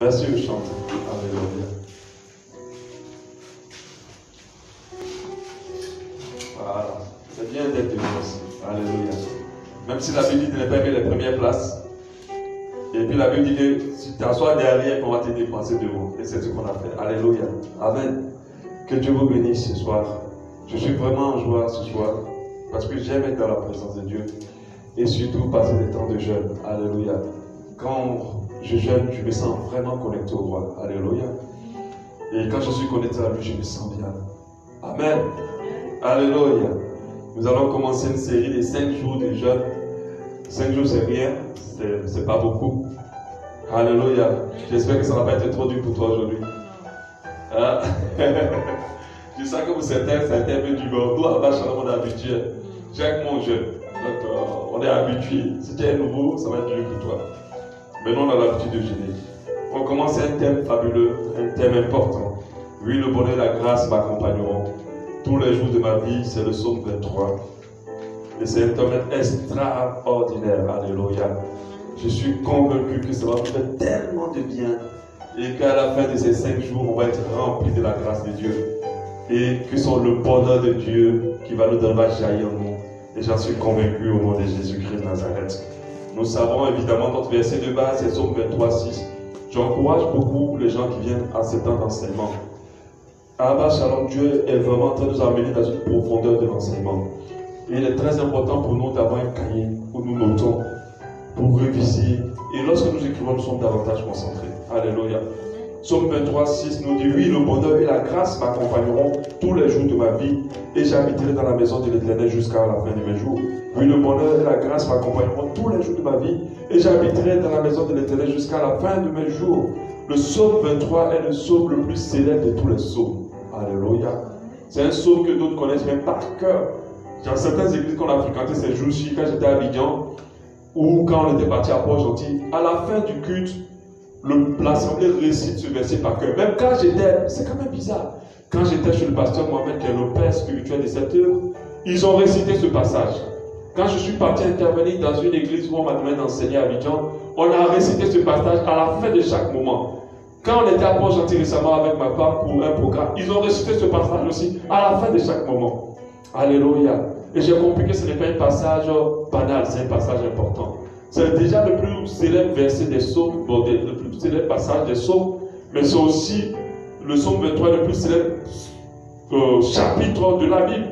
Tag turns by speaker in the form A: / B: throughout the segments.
A: Merci de chanter. Alléluia. Voilà. C'est bien d'être venu aussi. Alléluia. Même si la Bible dit de ne pas aimer les premières places. Et puis la Bible dit que si tu t'assois derrière, on va te dépenser devant. Et c'est ce qu'on a fait. Alléluia. Amen. Que Dieu vous bénisse ce soir. Je suis vraiment en joie ce soir. Parce que j'aime être dans la présence de Dieu. Et surtout passer des temps de jeûne. Alléluia. Quand je jeûne, je me sens vraiment connecté au roi. Alléluia. Et quand je suis connecté à lui, je me sens bien. Amen. Alléluia. Nous allons commencer une série de 5 jours de jeûne. 5 jours, c'est rien. C'est pas beaucoup. Alléluia. J'espère que ça ne va pas être trop dur pour toi aujourd'hui. Hein? Je sais que pour certains, c'est un peu du bord. Nous, à Bachalon, on est habitué. Chaque mois, on jeûne. Donc, on est habitué. Si tu es nouveau, ça va être dur pour toi. Maintenant, on a l'habitude de jeûner. On commence un thème fabuleux, un thème important. Oui, le bonheur et la grâce m'accompagneront. Tous les jours de ma vie, c'est le psaume 23. Et c'est un thème extraordinaire. Alléluia. Je suis convaincu que ça va vous faire tellement de bien. Et qu'à la fin de ces 5 jours, on va être rempli de la grâce de Dieu. Et que c'est le bonheur de Dieu qui va nous donner, va jaillir en nous. Et j'en suis convaincu au nom de Jésus-Christ de Nazareth. Nous savons évidemment notre verset de base, c'est Psaume 23, 6. J'encourage beaucoup les gens qui viennent à ce temps d'enseignement. Abba Shalom, Dieu est vraiment en train de nous amener dans une profondeur de l'enseignement. Et il est très important pour nous d'avoir un cahier où nous notons, pour réviser. Et lorsque nous écrivons, nous sommes davantage concentrés. Alléluia. Psaume 23, 6 nous dit, oui, le bonheur et la grâce m'accompagneront tous les jours de ma vie et j'habiterai dans la maison de l'Éternel jusqu'à la fin de mes jours. Oui, le bonheur et la grâce m'accompagneront tous les jours de ma vie et j'habiterai dans la maison de l'Éternel jusqu'à la fin de mes jours. Le psaume 23 est le psaume le plus célèbre de tous les psaumes. Alléluia. C'est un psaume que d'autres connaissent même par cœur. Dans certaines églises qu'on a fréquentées ces jours-ci, quand j'étais à Abidjan, ou quand on était parti à Port-Gentil, à la fin du culte, l'assemblée récite ce verset par cœur. Même quand j'étais, c'est quand même bizarre, quand j'étais chez le pasteur Mohamed, qui est le père spirituel de cette œuvre, ils ont récité ce passage. Quand je suis parti intervenir dans une église où on m'a demandé d'enseigner à Abidjan, on a récité ce passage à la fin de chaque moment. Quand on était à Port-Gentil récemment avec ma femme pour un programme, ils ont récité ce passage aussi à la fin de chaque moment. Alléluia. Et j'ai compris que ce n'est pas un passage banal, c'est un passage important. C'est déjà le plus célèbre verset des psaumes, le plus célèbre passage des psaumes, mais c'est aussi le psaume 23, le plus célèbre chapitre de la Bible.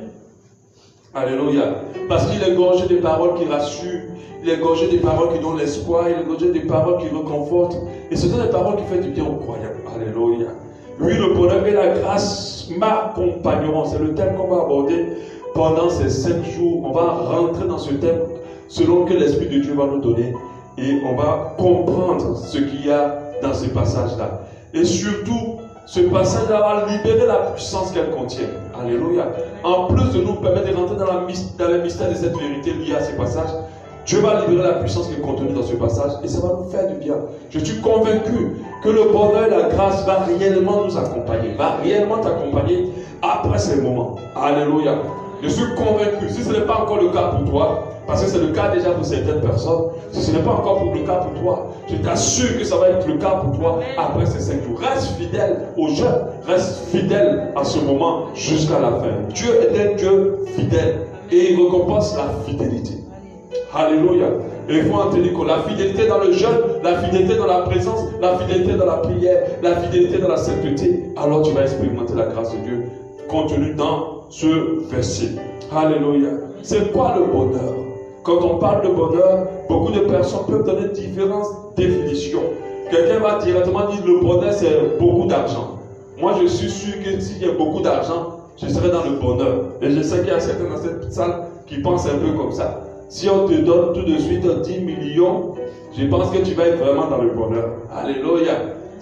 A: Alléluia. Parce qu'il est gorgé des paroles qui rassurent, il est gorgé des paroles qui donnent l'espoir, il est gorgé des paroles qui réconfortent. Et ce sont des paroles qui font du bien aux croyants. Alléluia. Oui, le bonheur et la grâce m'accompagneront. C'est le thème qu'on va aborder pendant ces 5 jours. On va rentrer dans ce thème selon que l'Esprit de Dieu va nous donner. Et on va comprendre ce qu'il y a dans ce passage-là. Et surtout, ce passage-là va libérer la puissance qu'elle contient. Alléluia. En plus de nous permettre de rentrer dans le mystère de cette vérité liée à ce passage, Dieu va libérer la puissance qui est contenue dans ce passage et ça va nous faire du bien. Je suis convaincu que le bonheur et la grâce va réellement nous accompagner, va réellement t'accompagner après ces moments. Alléluia. Je suis convaincu, si ce n'est pas encore le cas pour toi, parce que c'est le cas déjà pour certaines personnes, si ce n'est pas encore le cas pour toi, je t'assure que ça va être le cas pour toi après ces 5 jours. Reste fidèle au jeûne, reste fidèle à ce moment jusqu'à la fin. Dieu est un Dieu fidèle et il récompense la fidélité. Alléluia. Et il faut en tenir compte. La fidélité dans le jeûne, la fidélité dans la présence, la fidélité dans la prière, la fidélité dans la sainteté. Alors tu vas expérimenter la grâce de Dieu contenue dans ce verset. Alléluia. C'est quoi le bonheur? Quand on parle de bonheur, beaucoup de personnes peuvent donner différentes définitions. Quelqu'un va directement dire le bonheur c'est beaucoup d'argent. Moi je suis sûr que s'il y a beaucoup d'argent, je serai dans le bonheur. Et je sais qu'il y a certains dans cette salle qui pensent un peu comme ça. Si on te donne tout de suite 10 millions, je pense que tu vas être vraiment dans le bonheur. Alléluia.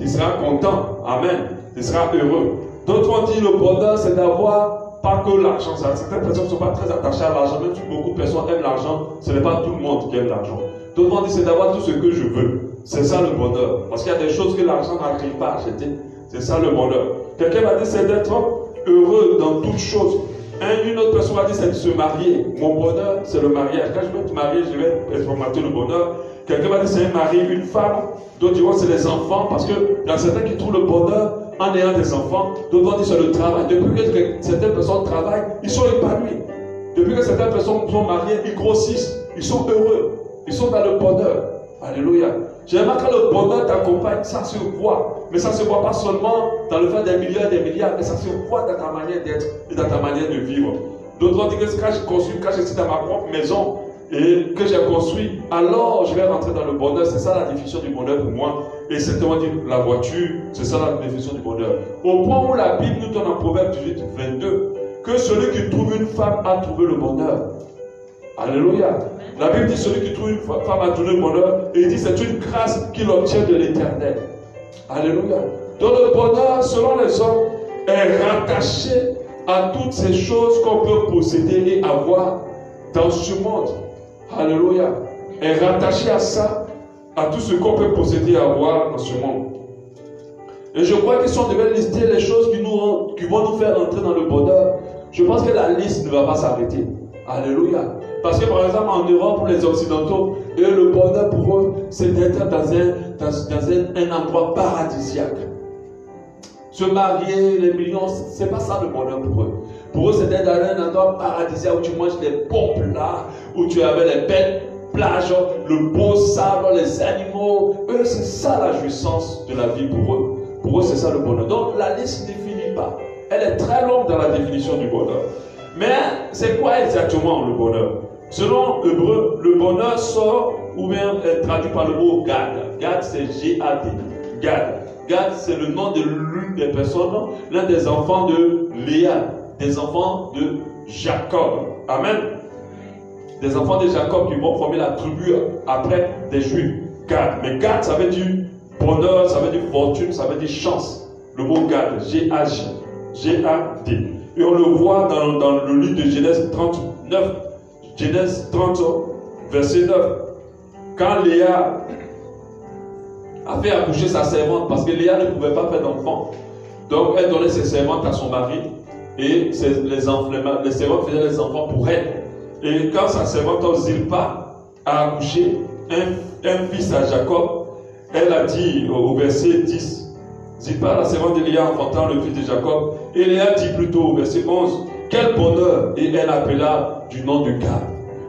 A: Tu seras content. Amen. Tu seras heureux. D'autres ont dit le bonheur, c'est d'avoir pas que l'argent. Certaines personnes ne sont pas très attachées à l'argent. Même si beaucoup de personnes aiment l'argent, ce n'est pas tout le monde qui aime l'argent. D'autres ont dit c'est d'avoir tout ce que je veux. C'est ça le bonheur. Parce qu'il y a des choses que l'argent n'arrive pas à acheter. C'est ça le bonheur. Quelqu'un m'a dit c'est d'être heureux dans toutes choses. Une autre personne m'a dit c'est de se marier. Mon bonheur, c'est le mariage. Quand je vais te marier, je vais expérimenter le bonheur. Quelqu'un va dire c'est un mari, une femme. D'autres diront c'est les enfants. Parce que dans certains qui trouvent le bonheur en ayant des enfants. D'autres vont dire c'est le travail. Depuis que certaines personnes travaillent, ils sont épanouis. Depuis que certaines personnes sont mariées, ils grossissent. Ils sont heureux. Ils sont dans le bonheur. Alléluia. J'aimerais que le bonheur t'accompagne, ça se voit. Mais ça ne se voit pas seulement dans le fait des millions et des milliards, mais ça se voit dans ta manière d'être et dans ta manière de vivre. D'autres vont dire que quand je construis, quand je suis dans ma propre maison et que j'ai construit, alors je vais rentrer dans le bonheur. C'est ça la définition du bonheur pour moi. Et certainement dire la voiture, c'est ça la définition du bonheur. Au point où la Bible nous donne en Proverbe 18, 22, que celui qui trouve une femme a trouvé le bonheur. Alléluia. La Bible dit celui qui trouve une femme a trouvé le bonheur. Et il dit c'est une grâce qu'il obtient de l'Éternel. Alléluia. Donc le bonheur, selon les hommes, est rattaché à toutes ces choses qu'on peut posséder et avoir dans ce monde. Alléluia. Est rattaché à ça, à tout ce qu'on peut posséder et avoir dans ce monde. Et je crois que si on devait lister les choses qui vont nous faire entrer dans le bonheur, je pense que la liste ne va pas s'arrêter. Alléluia. Parce que par exemple en Europe, pour les Occidentaux, le bonheur pour eux, c'est d'être dans un endroit paradisiaque. Se marier, les millions, c'est pas ça le bonheur pour eux. Pour eux, c'est d'être dans un endroit paradisiaque où tu manges des bons plats, où tu avais les belles plages, le beau sable, les animaux. Eux, c'est ça la jouissance de la vie pour eux. Pour eux, c'est ça le bonheur. Donc la liste ne finit pas. Elle est très longue dans la définition du bonheur. Mais c'est quoi exactement le bonheur? Selon Hébreu, le bonheur sort ou bien est traduit par le mot Gad. Gad, c'est G-A-D. Gad. Gad, c'est le nom de l'une des personnes, l'un des enfants de Léa, des enfants de Jacob. Amen. Des enfants de Jacob qui vont former la tribu après des Juifs. Gad. Mais Gad, ça veut dire bonheur, ça veut dire fortune, ça veut dire chance. Le mot Gad, G-A-J. G-A-D. Et on le voit dans le livre de Genèse 39. Genèse 30, verset 9. Quand Léa a fait accoucher sa servante, parce que Léa ne pouvait pas faire d'enfant, donc elle donnait ses servantes à son mari, et les servantes faisaient les enfants pour elle. Et quand sa servante Zilpa a accouché un fils à Jacob, elle a dit au verset 10, Zilpa, la servante de Léa, enfantant le fils de Jacob, et Léa dit plutôt au verset 11, quel bonheur! Et elle appela du nom de Gad.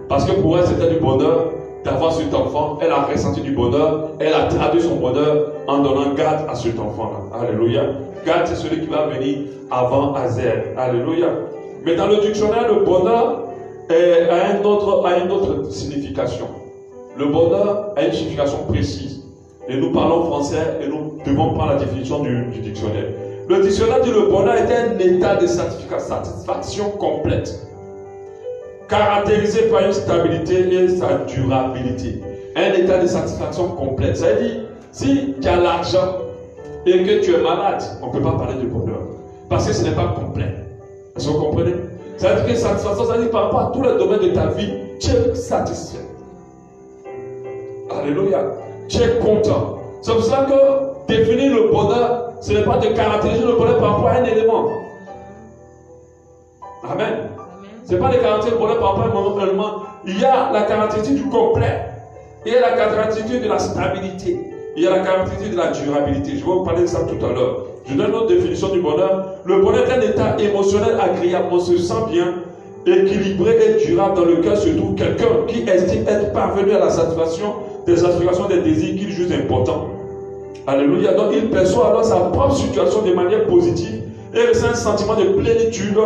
A: Parce que pour elle, c'était du bonheur d'avoir cet enfant. Elle a ressenti du bonheur. Elle a traduit son bonheur en donnant Gad à cet enfant-là. Alléluia. Gad, c'est celui qui va venir avant Azer. Alléluia. Mais dans le dictionnaire, le bonheur a une autre signification. Le bonheur a une signification précise. Et nous parlons français et nous devons prendre la définition du dictionnaire. Le dictionnaire dit le bonheur est un état de satisfaction complète, caractérisé par une stabilité et sa durabilité. Un état de satisfaction complète. Ça veut dire, si tu as l'argent et que tu es malade, on ne peut pas parler de bonheur. Parce que ce n'est pas complet. Est-ce que vous comprenez? Ça veut dire que satisfaction, ça veut dire par rapport à tous les domaines de ta vie, tu es satisfait. Alléluia. Tu es content. C'est pour ça que définir le bonheur, ce n'est pas de caractériser le bonheur par rapport à un élément. Amen. Ce n'est pas de caractériser le bonheur par rapport à un élément. Il y a la caractéristique du complet. Il y a la caractéristique de la stabilité. Il y a la caractéristique de la durabilité. Je vais vous parler de ça tout à l'heure. Je donne une autre définition du bonheur. Le bonheur est un état émotionnel agréable. On se sent bien, équilibré et durable dans le cœur se trouve quelqu'un qui estime être parvenu à la satisfaction des aspirations, des désirs qu'il juge importants. Alléluia. Donc il perçoit alors sa propre situation de manière positive et ressent un sentiment de plénitude,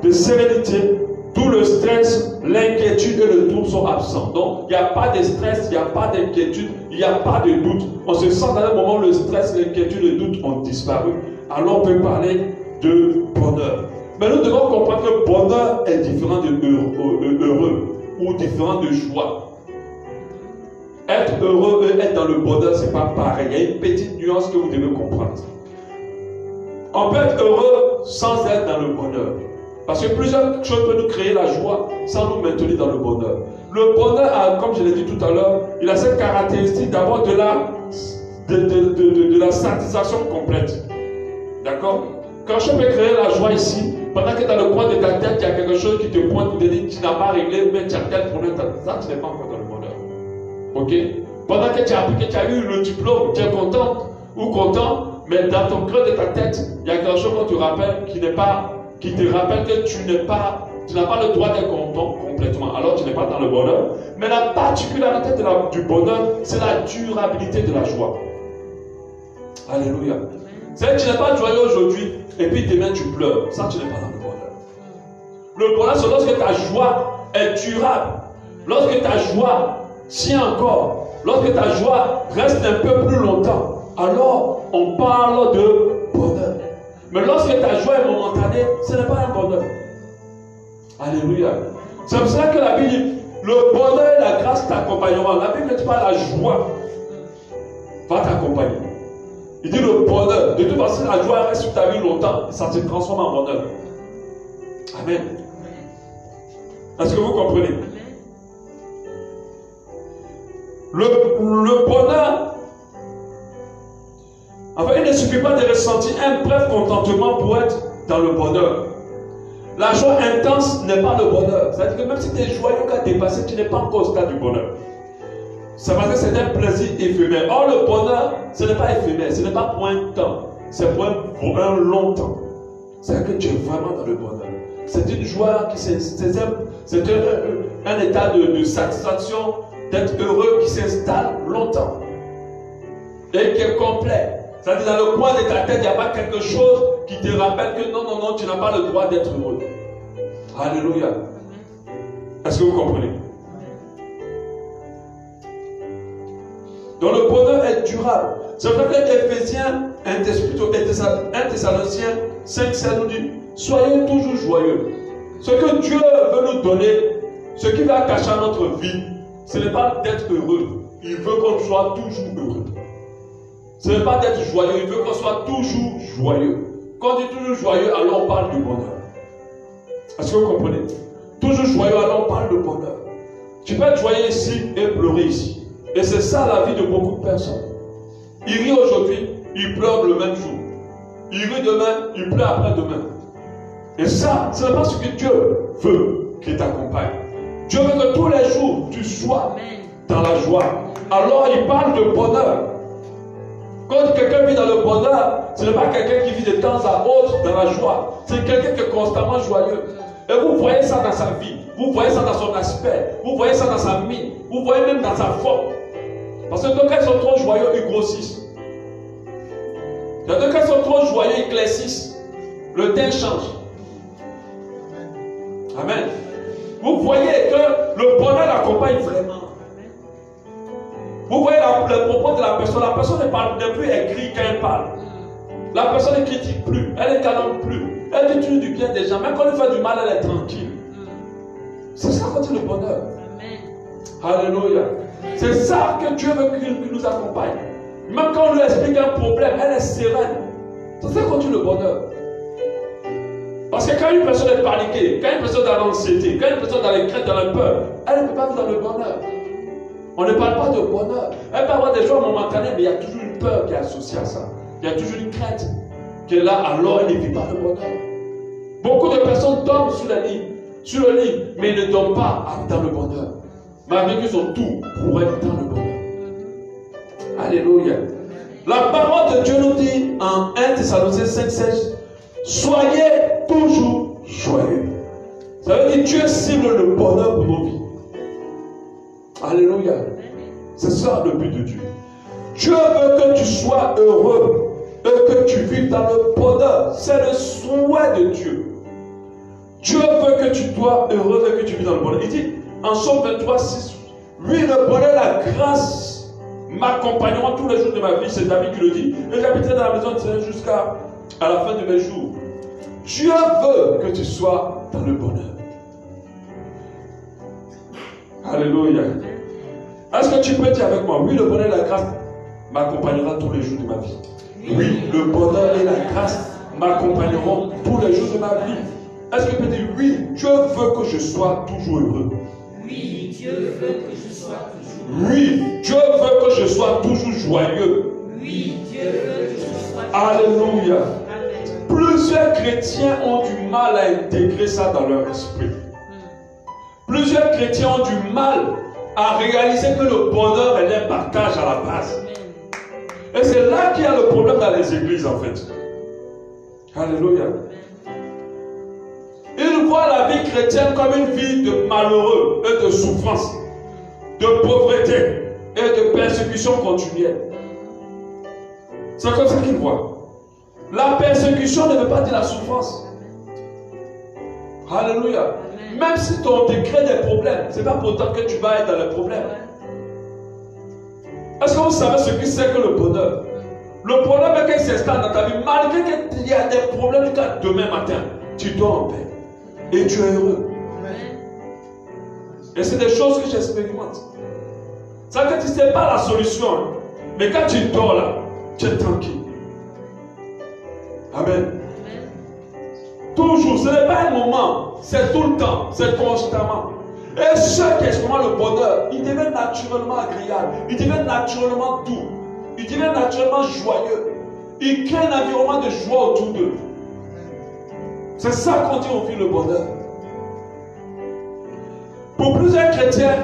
A: de sérénité. Tout le stress, l'inquiétude et le trouble sont absents. Donc il n'y a pas de stress, il n'y a pas d'inquiétude, il n'y a pas de doute. On se sent dans un moment où le stress, l'inquiétude et le doute ont disparu. Alors on peut parler de bonheur. Mais nous devons comprendre que le bonheur est différent de heureux ou différent de joie. Être heureux et être dans le bonheur, ce n'est pas pareil. Il y a une petite nuance que vous devez comprendre. On peut être heureux sans être dans le bonheur. Parce que plusieurs choses peuvent nous créer la joie sans nous maintenir dans le bonheur. Le bonheur, a, comme je l'ai dit tout à l'heure, il a cette caractéristique d'avoir de la satisfaction complète. D'accord? Quand je peux créer la joie ici, pendant que dans le coin de ta tête, il y a quelque chose qui te pointe, qui te dit que tu n'as pas réglé, mais tu as tel problème, ça, tu n'es pas encore dans le bonheur. Ok? Pendant que tu as appris que tu as eu le diplôme, tu es content ou content, mais dans ton creux de ta tête, il y a quelque chose qu'on te rappelle qui te rappelle que tu n'as pas le droit d'être content complètement. Alors tu n'es pas dans le bonheur. Mais la particularité du bonheur, c'est la durabilité de la joie. Alléluia. C'est que tu n'es pas joyeux aujourd'hui et puis demain tu pleures. Ça, tu n'es pas dans le bonheur. Le bonheur, c'est lorsque ta joie est durable. Lorsque ta joie tient encore. Lorsque ta joie reste un peu plus longtemps. Alors, on parle de bonheur. Mais lorsque ta joie est momentanée, ce n'est pas un bonheur. Alléluia. C'est pour cela que la Bible dit, le bonheur et la grâce t'accompagneront. La Bible ne dit pas la joie va t'accompagner. Il dit le bonheur. De toute façon, la joie reste sur ta vie longtemps. Ça se transforme en bonheur. Amen. Est-ce que vous comprenez? Le bonheur, enfin, il ne suffit pas de ressentir un bref contentement pour être dans le bonheur. La joie intense n'est pas le bonheur. C'est-à-dire que même si tu es joyeux qu'à dépasser, tu n'es pas encore au stade du bonheur. C'est parce que c'est un plaisir éphémère. Or, le bonheur, ce n'est pas éphémère, ce n'est pas pour un temps, c'est pour un long temps. C'est-à-dire que tu es vraiment dans le bonheur. C'est une joie qui c'est un état de satisfaction, d'être heureux qui s'installe longtemps et qui est complet. C'est-à-dire dans le coin de ta tête, il n'y a pas quelque chose qui te rappelle que non, tu n'as pas le droit d'être heureux. Alléluia. Est-ce que vous comprenez? Donc le bonheur est durable. C'est vrai que Éphésiens, 1 Thessaloniciens 5,7 nous dit, soyez toujours joyeux. Ce que Dieu veut nous donner, ce qui va cacher notre vie, ce n'est pas d'être heureux. Il veut qu'on soit toujours heureux. Ce n'est pas d'être joyeux, il veut qu'on soit toujours joyeux. Quand on dit toujours joyeux, alors on parle du bonheur. Est-ce que vous comprenez? Toujours joyeux, alors on parle de bonheur. Tu peux être joyeux ici et pleurer ici. Et c'est ça la vie de beaucoup de personnes. Il rit aujourd'hui, il pleure le même jour. Il rit demain, il pleure après-demain. Et ça, ce n'est pas ce que Dieu veut qu'il t'accompagne. Dieu veut que tous les jours, tu sois dans la joie. Alors il parle de bonheur. Quand quelqu'un vit dans le bonheur, ce n'est pas quelqu'un qui vit de temps à autre dans la joie. C'est quelqu'un qui est constamment joyeux. Et vous voyez ça dans sa vie. Vous voyez ça dans son aspect. Vous voyez ça dans sa mine. Vous voyez même dans sa forme. Parce que quand ils sont trop joyeux, ils grossissent. Quand ils sont trop joyeux, ils éclaircissent. Le teint change. Amen. Vous voyez que le bonheur l'accompagne vraiment. Vous voyez le propos de la personne n'est plus écrite quand elle parle. La personne ne critique plus, elle ne calme plus. Elle dit toujours du bien des gens. Même quand elle fait du mal, elle est tranquille. C'est ça qu'on dit le bonheur. Alléluia. C'est ça que Dieu veut qu'il nous accompagne. Même quand on lui explique un problème, elle est sereine. C'est ça qu'on dit le bonheur. Parce que quand une personne est paniquée, quand une personne est dans l'anxiété, quand une personne est dans les craintes, dans la peur, elle ne peut pas vivre dans le bonheur. On ne parle pas de bonheur. Elle peut avoir des joies momentanées, mais il y a toujours une peur qui est associée à ça. Il y a toujours une crainte qui est là, alors elle ne vit pas le bonheur. Beaucoup de personnes dorment sur le lit, mais ils ne dorment pas dans le bonheur. Malgré qu'ils ont tout pour être dans le bonheur. Alléluia. La parole de Dieu nous dit en 1 Thessaloniciens 5,16, soyez toujours joyeux. Ça veut dire que Dieu cible le bonheur pour nos vies. Alléluia. C'est ça le but de Dieu. Dieu veut que tu sois heureux et que tu vives dans le bonheur. C'est le souhait de Dieu. Dieu veut que tu sois heureux et que tu vives dans le bonheur. Il dit en Somme 23,6, oui, le bonheur, la grâce m'accompagneront tous les jours de ma vie. C'est David qui le dit. Et j'habiterai dans la maison de Seigneur jusqu'à la fin de mes jours. Dieu veut que tu sois dans le bonheur. Alléluia. Est-ce que tu peux dire avec moi, oui, le bonheur et la grâce m'accompagnera tous les jours de ma vie. Oui, le bonheur et la grâce m'accompagneront tous les jours de ma vie. Est-ce que tu peux dire, oui, Dieu veut que je sois toujours heureux.
B: Oui, Dieu veut que je sois toujours heureux.
A: Oui, Dieu veut que je sois toujours joyeux.
B: Oui, Dieu veut que je sois toujours
A: Alléluia.
B: Amen.
A: Plusieurs chrétiens ont du mal à intégrer ça dans leur esprit. Plusieurs chrétiens ont du mal à réaliser que le bonheur est un partage à la base. Et c'est là qu'il y a le problème dans les églises en fait. Alléluia. Ils voient la vie chrétienne comme une vie de malheureux et de souffrance, de pauvreté et de persécution continuelle. C'est comme ça qu'ils voient. La persécution ne veut pas dire la souffrance. Alléluia. Même si on te crée des problèmes, ce n'est pas pour autant que tu vas être dans les problèmes. Est-ce que vous savez ce que c'est que le bonheur? Le problème est qu'il s'installe dans ta vie, malgré qu'il y a des problèmes jusqu'à demain matin, tu dors en paix et tu es heureux. Et c'est des choses que j'expérimente. Ça que tu ne sais pas la solution, mais quand tu dors là, tu es tranquille. Amen. Toujours, ce n'est pas un moment, c'est tout le temps, c'est constamment. Et ceux qui expérimentent le bonheur, ils deviennent naturellement agréables, ils deviennent naturellement doux, ils deviennent naturellement joyeux. Ils créent un environnement de joie autour d'eux. C'est ça qu'on dit on vit le bonheur. Pour plusieurs chrétiens,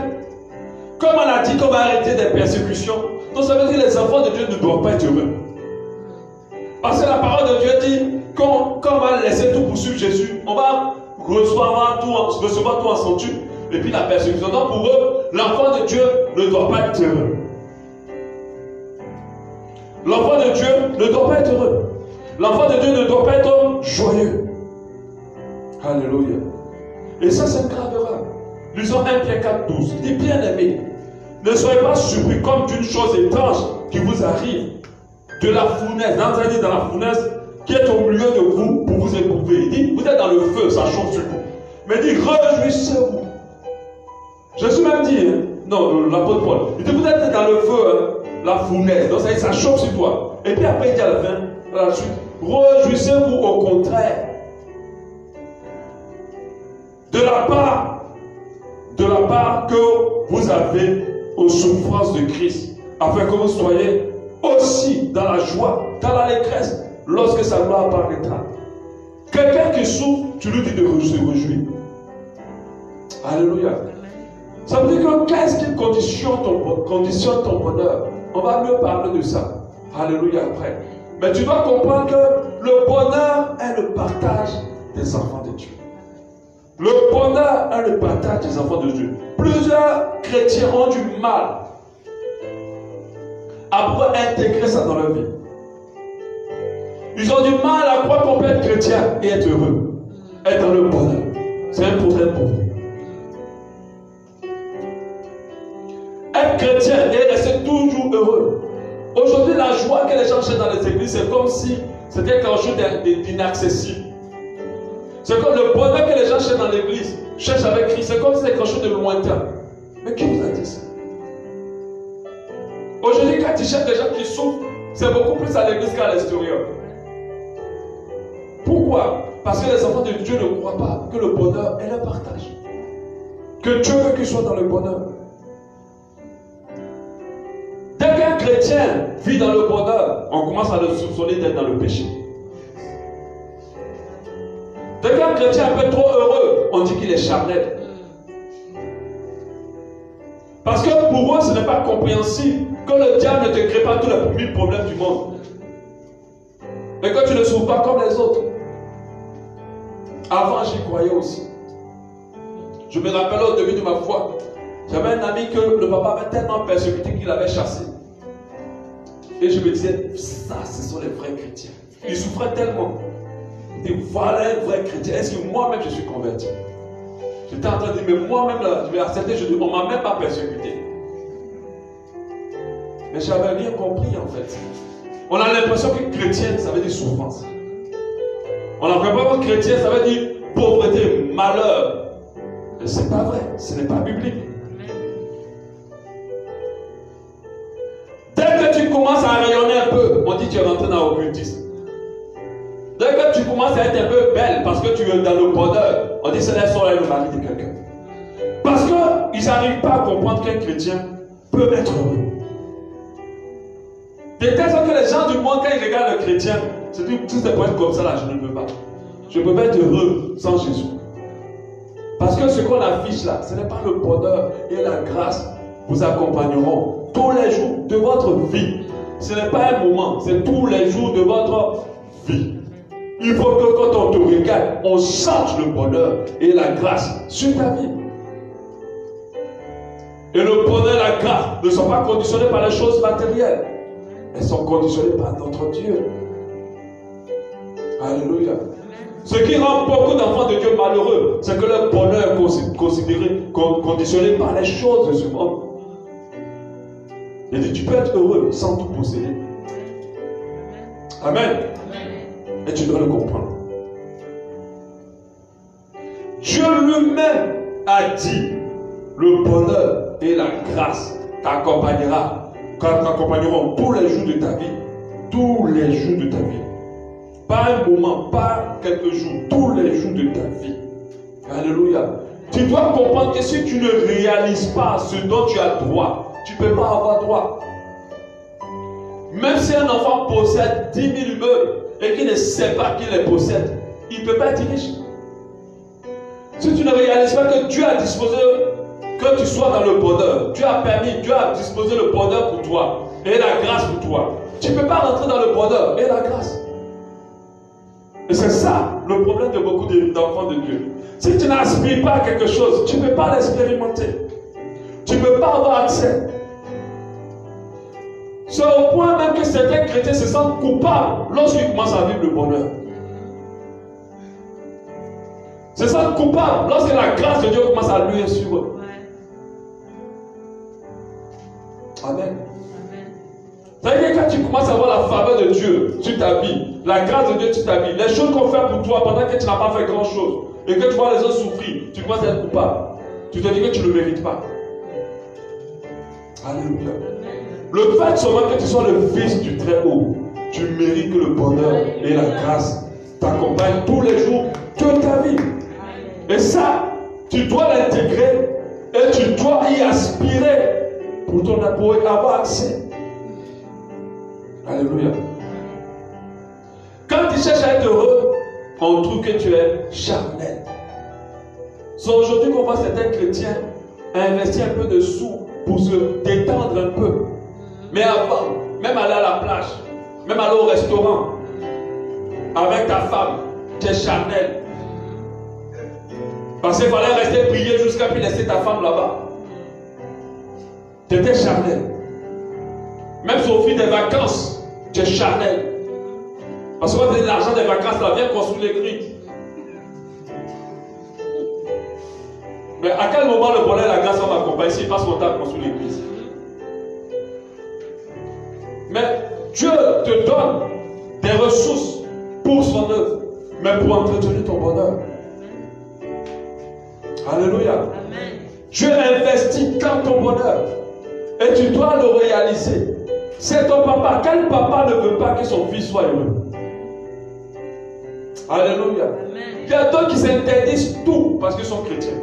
A: comme on a dit qu'on va arrêter des persécutions, donc ça veut dire que les enfants de Dieu ne doivent pas être heureux. Parce que la parole de Dieu dit qu'on va laisser tout pour suivre Jésus, on va recevoir tout en son tube, et puis la persécution. Donc pour eux, l'enfant de Dieu ne doit pas être heureux. L'enfant de Dieu ne doit pas être heureux. L'enfant de Dieu ne doit pas être joyeux. Alléluia. Et ça, c'est une grave erreur. Lisons 1 Pierre 4, 12. Il dit, bien aimé, ne soyez pas surpris comme d'une chose étrange qui vous arrive de la fournaise. Dans la fournaise qui est au milieu de vous pour vous éprouver. Il dit, vous êtes dans le feu, ça chauffe sur vous. Mais il dit, réjouissez-vous. Jésus même dit, non, l'apôtre Paul, il dit, vous êtes dans le feu, la fournaise. Donc ça chauffe sur toi. Et puis après, il dit à la fin, à la suite, réjouissez-vous au contraire. De la part que vous avez aux souffrances de Christ, afin que vous soyez aussi dans la joie, dans l'allégresse, lorsque sa gloire apparaîtra. Quelqu'un qui souffre, tu lui dis de se réjouir. Alléluia. Ça veut dire que qu'est-ce qui conditionne ton bonheur? On va mieux parler de ça. Alléluia après. Mais tu dois comprendre que le bonheur est le partage des enfants de Dieu. Le bonheur est le partage des enfants de Dieu. Plusieurs chrétiens ont du mal à pouvoir intégrer ça dans leur vie. Ils ont du mal à croire qu'on peut être chrétien et être heureux. Être dans le bonheur. C'est un problème pour vous. Être chrétien et rester toujours heureux. Aujourd'hui, la joie que les gens cherchent dans les églises, c'est comme si c'était quelque chose d'inaccessible. C'est comme le bonheur que les gens cherchent dans l'église, cherchent avec Christ, c'est comme si c'était quelque chose de lointain. Mais qui vous a dit ça? Aujourd'hui, quand tu cherches des gens qui souffrent, c'est beaucoup plus à l'église qu'à l'extérieur. Pourquoi? Parce que les enfants de Dieu ne croient pas que le bonheur est le partage. Que Dieu veut qu'ils soient dans le bonheur. Dès qu'un chrétien vit dans le bonheur, on commence à le soupçonner d'être dans le péché. Dès qu'un chrétien est un peu trop heureux, on dit qu'il est charnel. Parce que pour eux, ce n'est pas compréhensible que le diable ne te crée pas tous les 1000 problèmes du monde. Et que tu ne souffres pas comme les autres. Avant, j'y croyais aussi. Je me rappelle au début de ma foi, j'avais un ami que le papa avait tellement persécuté qu'il avait chassé. Et je me disais, ça, ce sont les vrais chrétiens. Ils souffraient tellement. Et voilà un vrai chrétien. Est-ce que moi-même je suis converti? J'étais en train de dire, mais moi-même, je vais accepter, on ne m'a même pas persécuté. Mais je n'avais rien compris en fait. On a l'impression que chrétien, ça veut dire souffrance. On a l'impression que chrétien, ça veut dire pauvreté, malheur. Mais ce n'est pas vrai, ce n'est pas biblique. Dès que tu commences à rayonner un peu, on dit que tu es rentré dans l'occultisme. Dès que tu commences à être un peu belle parce que tu es dans le bonheur, on dit que c'est le mari de quelqu'un. Parce qu'ils n'arrivent pas à comprendre qu'un chrétien peut être heureux. De telle sorte que les gens du monde, quand ils regardent le chrétien, se disent tous ces points comme ça là, je ne peux pas. Je ne peux pas être heureux sans Jésus. Parce que ce qu'on affiche là, ce n'est pas le bonheur et la grâce vous accompagneront tous les jours de votre vie. Ce n'est pas un moment, c'est tous les jours de votre vie. Il faut que quand on te regarde, on sente le bonheur et la grâce sur ta vie. Et le bonheur et la grâce ne sont pas conditionnés par les choses matérielles. Elles sont conditionnées par notre Dieu. Alléluia. Ce qui rend beaucoup d'enfants de Dieu malheureux, c'est que leur bonheur est conditionné par les choses de ce monde. Il dit, tu peux être heureux sans tout posséder. Amen. Et tu dois le comprendre. Dieu lui-même a dit, le bonheur et la grâce t'accompagneront tous les jours de ta vie. Tous les jours de ta vie. Pas un moment, pas quelques jours, tous les jours de ta vie. Alléluia. Tu dois comprendre que si tu ne réalises pas ce dont tu as droit, tu ne peux pas avoir droit. Même si un enfant possède 10 000 immeubles et qu'il ne sait pas qu'il les possède, il ne peut pas être riche. Si tu ne réalises pas que Dieu a disposé que tu sois dans le bonheur, Dieu a disposé le bonheur pour toi et la grâce pour toi, tu ne peux pas rentrer dans le bonheur et la grâce. Et c'est ça le problème de beaucoup d'enfants de Dieu. Si tu n'aspires pas à quelque chose, tu ne peux pas l'expérimenter. Tu ne peux pas avoir accès. C'est au point même que certains chrétiens se sentent coupables lorsqu'ils commencent à vivre le bonheur. Se sentent coupables lorsque la grâce de Dieu commence à luire sur eux. Amen. C'est-à-dire que quand tu commences à voir la faveur de Dieu sur ta vie, la grâce de Dieu sur ta vie, les choses qu'on fait pour toi pendant que tu n'as pas fait grand-chose, et que tu vois les autres souffrir, tu commences à être coupable. Tu te dis que tu ne le mérites pas. Alléluia. Le fait seulement que tu sois le fils du Très-Haut, tu mérites que le bonheur et la grâce t'accompagnent tous les jours de ta vie. Et ça, tu dois l'intégrer et tu dois y aspirer pour y avoir accès. Alléluia. Quand tu cherches à être heureux, on trouve que tu es charnel. C'est aujourd'hui qu'on voit certains chrétiens investir un peu de sous pour se détendre un peu. Mais avant, même aller à la plage, même aller au restaurant, avec ta femme, tu es charnel. Parce qu'il fallait rester prier jusqu'à puis laisser ta femme là-bas. Tu étais charnel. Même si au fil des vacances, tu es charnel. Parce que quand tu as l'argent des vacances, là, viens construire l'église. Mais à quel moment le bonheur et la grâce vont m'accompagner s'il passe mon temps à construire l'église? Mais Dieu te donne des ressources pour son œuvre, mais pour entretenir ton bonheur. Alléluia. Amen. Dieu investit dans ton bonheur et tu dois le réaliser. C'est ton papa. Quel papa ne veut pas que son fils soit heureux? Alléluia. Amen. Il y a d'autres qui s'interdisent tout parce qu'ils sont chrétiens.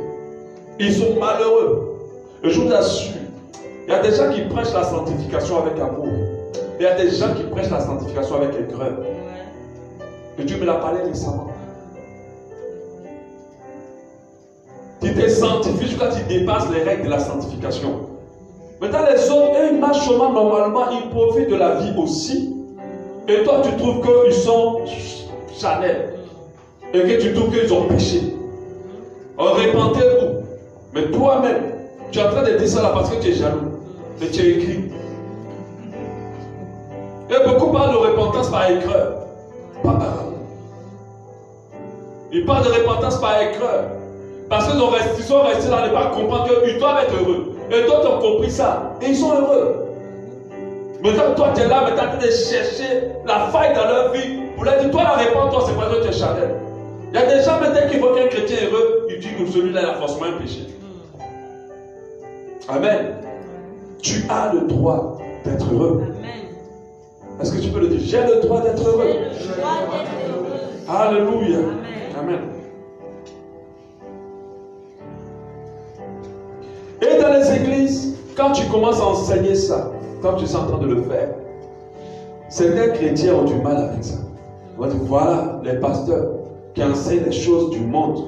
A: Ils sont malheureux. Et je vous assure, il y a des gens qui prêchent la sanctification avec amour. Il y a des gens qui prêchent la sanctification avec aigreur. Et Dieu me l'a parlé récemment. Tu te sanctifies jusqu'à ce que tu dépasses les règles de la sanctification. Maintenant, les autres, eux, ils marchent seulement normalement, ils profitent de la vie aussi. Et toi, tu trouves qu'ils sont charnels. Et que tu trouves qu'ils ont péché. Repentez-vous. Mais toi-même, tu es en train de dire ça là parce que tu es jaloux. Et tu es écrit. Et beaucoup parlent de repentance par aigreur. Pas par amour. Ils parlent de repentance par aigreur. Parce qu'ils sont restés là, ne pas comprendre qu'ils doivent être heureux. Et d'autres ont compris ça. Et ils sont heureux. Maintenant, toi, tu es là, mais tu es en train de chercher la faille dans leur vie. Pour leur dire, toi, la réponse, toi, c'est parce que tu es charnel. Il y a des gens, maintenant, qui voient qu'un chrétien est heureux, ils disent que celui-là, il a forcément un péché. Amen. Tu as le droit d'être heureux. Amen. Est-ce que tu peux le dire? J'ai le droit d'être heureux. J'ai le droit d'être heureux. Alléluia. Amen. Amen. Et dans les églises, quand tu commences à enseigner ça, quand tu es en train de le faire, certains chrétiens ont du mal avec ça. On va dire, voilà les pasteurs qui enseignent les choses du monde,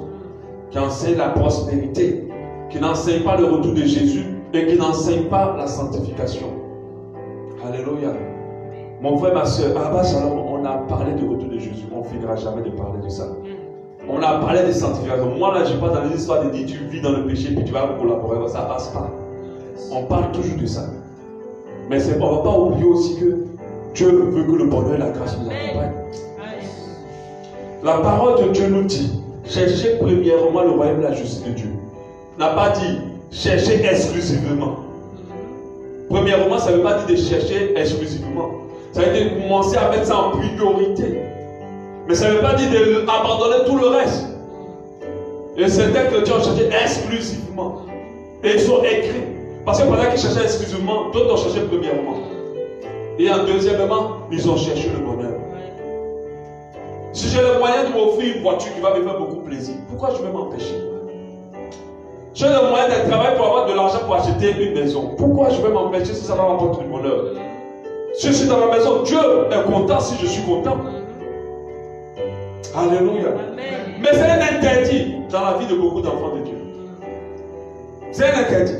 A: qui enseignent la prospérité, qui n'enseignent pas le retour de Jésus, et qui n'enseignent pas la sanctification. Alléluia. Mon frère, ma soeur, alors on a parlé du retour de Jésus. On ne finira jamais de parler de ça. On a parlé de sanctification. Moi, là, je ne suis pas dans les histoires de dire tu vis dans le péché puis tu vas collaborer. Ça ne passe pas. On parle toujours de ça. Mais on ne va pas oublier aussi que Dieu veut que le bonheur et la grâce nous accompagnent. La parole de Dieu nous dit, cherchez premièrement le royaume et la justice de Dieu. N'a pas dit chercher exclusivement. Premièrement, ça ne veut pas dire de chercher exclusivement. Ça veut dire de commencer à mettre ça en priorité. Mais ça ne veut pas dire d'abandonner tout le reste. Et certains chrétiens ont cherché exclusivement. Et ils sont écrits. Parce que pendant qu'ils cherchaient exclusivement, d'autres ont cherché premièrement. Et en deuxièmement, ils ont cherché le bonheur. Si j'ai le moyen de m'offrir une voiture qui va me faire beaucoup plaisir, pourquoi je vais m'empêcher? J'ai le moyen de travailler pour avoir de l'argent pour acheter une maison. Pourquoi je vais m'empêcher si ça va m'apporter du bonheur? Si je suis dans ma maison, Dieu est content si je suis content. Alléluia. Amen. Mais c'est un interdit dans la vie de beaucoup d'enfants de Dieu. C'est un interdit.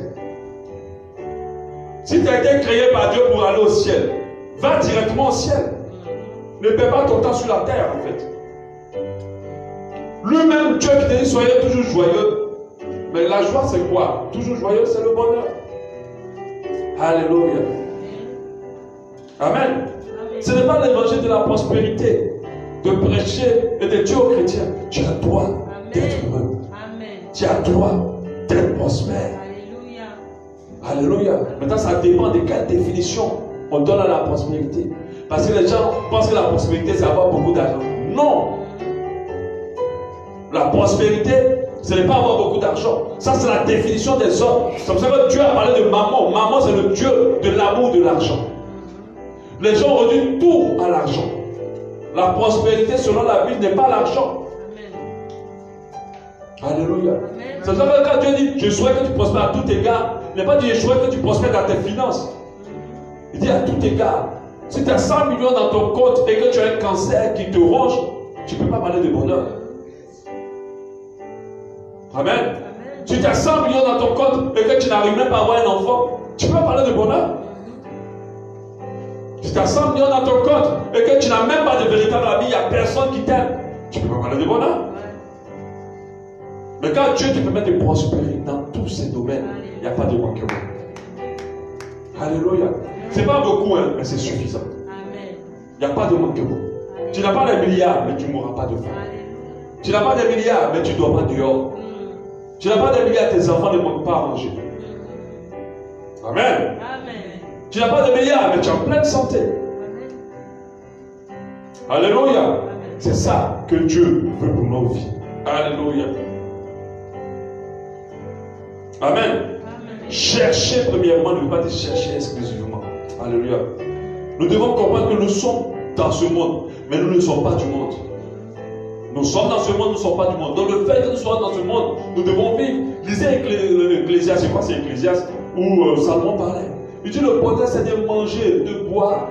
A: Si tu as été créé par Dieu pour aller au ciel, va directement au ciel. Ne perds pas ton temps sur la terre en fait. Lui-même, Dieu qui te dit soyez toujours joyeux. Mais la joie c'est quoi? Toujours joyeux, c'est le bonheur. Alléluia. Amen. Ce n'est pas l'évangile de la prospérité, de prêcher et de dire aux chrétiens, tu as droit d'être heureux. Tu as droit d'être prospère. Alléluia. Maintenant, ça dépend de quelle définition on donne à la prospérité. Parce que les gens pensent que la prospérité, c'est avoir beaucoup d'argent. Non. La prospérité, ce n'est pas avoir beaucoup d'argent. Ça, c'est la définition des hommes. C'est pour ça que Dieu a parlé de maman. Maman, c'est le Dieu de l'amour de l'argent. Les gens réduisent tout à l'argent. La prospérité, selon la Bible, n'est pas l'argent. Alléluia. C'est pour ça que quand Dieu dit, je souhaite que tu prospères à tout égard, il n'est pas dit, je souhaite que tu prospères dans tes finances. Il dit à tout égard. Si tu as 100 millions dans ton compte et que tu as un cancer qui te ronge, tu ne peux pas parler de bonheur. Amen. Amen. Si tu as 100 millions dans ton compte et que tu n'arrives même pas à avoir un enfant, tu peux pas parler de bonheur. Si tu as 100 millions dans ton compte et que tu n'as même pas de véritable ami, il n'y a personne qui t'aime, tu ne peux pas parler de bonheur. Mais quand Dieu te permet de prospérer dans tous ces domaines, il n'y a pas de manquement. Alléluia. Ce n'est pas beaucoup, hein, mais c'est suffisant. Il n'y a pas de manquement. Tu n'as pas des milliards, mais tu ne mourras pas de faim. Tu n'as pas des milliards, mais tu ne dois pas dehors. Tu n'as pas des milliards, tes enfants ne manquent pas à manger. Amen. Amen. Tu n'as pas de milliards, mais tu es en pleine santé. Amen. Alléluia. C'est ça que Dieu veut pour nos vies. Alléluia. Amen. Amen. Chercher premièrement ne veut pas dire chercher exclusivement. Alléluia. Nous devons comprendre que nous sommes dans ce monde, mais nous ne sommes pas du monde. Nous sommes dans ce monde, nous ne sommes pas du monde. Donc le fait que nous soyons dans ce monde, nous devons vivre. Lisez Ecclésiaste, je crois que c'est Ecclésiaste, où Salomon parlait. Il dit le bonheur c'est de manger, de boire.